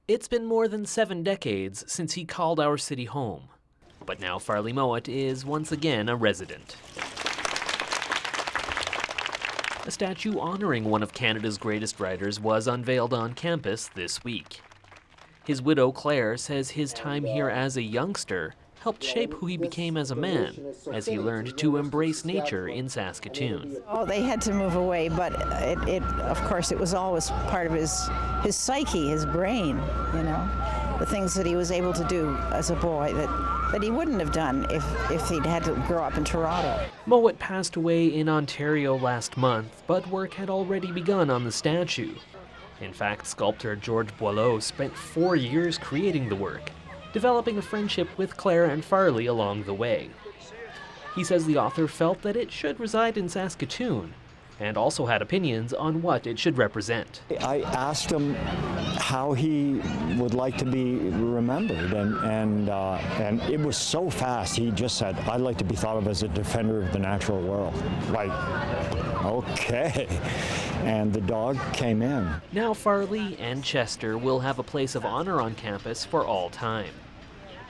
It's been more than 7 decades since he called our city home. But now Farley Mowat is once again a resident. A statue honoring one of Canada's greatest writers was unveiled on campus this week. His widow, Claire, says his time here as a youngster helped shape who he became as a man, as he learned to embrace nature in Saskatoon. Oh, they had to move away, but of course, it was always part of his psyche, his brain, you know, the things that he was able to do as a boy that he wouldn't have done if he'd had to grow up in Toronto. Mowat passed away in Ontario last month, but work had already begun on the statue. In fact, sculptor George Boileau spent 4 years creating the work, developing a friendship with Claire and Farley along the way. He says the author felt that it should reside in Saskatoon, and also had opinions on what it should represent. I asked him how he would like to be remembered, and it was so fast. He just said, "I'd like to be thought of as a defender of the natural world." Like, okay. And the dog came in. Now Farley and Chester will have a place of honor on campus for all time.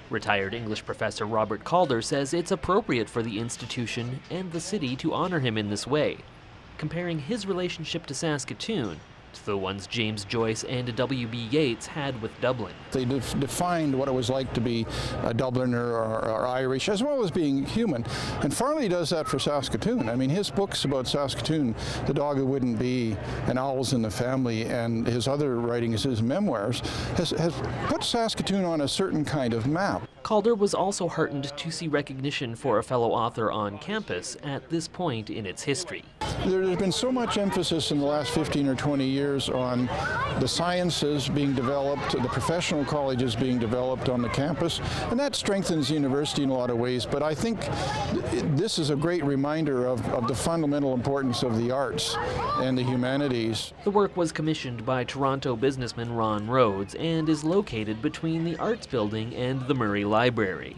Retired English professor Robert Calder says it's appropriate for the institution and the city to honor him in this way, comparing his relationship to Saskatoon to the ones James Joyce and W.B. Yeats had with Dublin. They defined what it was like to be a Dubliner or Irish, as well as being human. And Farley does that for Saskatoon. I mean, his books about Saskatoon, The Dog Who Wouldn't Be, and Owls in the Family, and his other writings, his memoirs, has put Saskatoon on a certain kind of map. Calder was also heartened to see recognition for a fellow author on campus at this point in its history. There's been so much emphasis in the last 15 or 20 years on the sciences being developed, the professional colleges being developed on the campus, and that strengthens the university in a lot of ways. But I think this is a great reminder of the fundamental importance of the arts and the humanities. The work was commissioned by Toronto businessman Ron Rhodes and is located between the Arts Building and the Murray Library,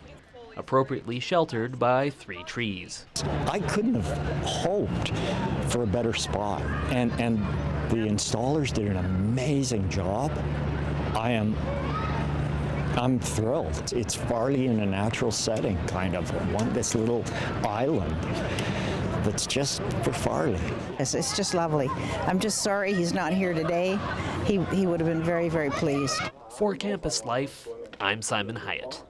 appropriately sheltered by 3 trees. I couldn't have hoped for a better spot, and the installers did an amazing job. I'm thrilled. It's Farley in a natural setting, kind of. This little island that's just for Farley. It's just lovely. I'm just sorry he's not here today. He would have been very, very pleased. For Campus Life, I'm Simon Hyatt.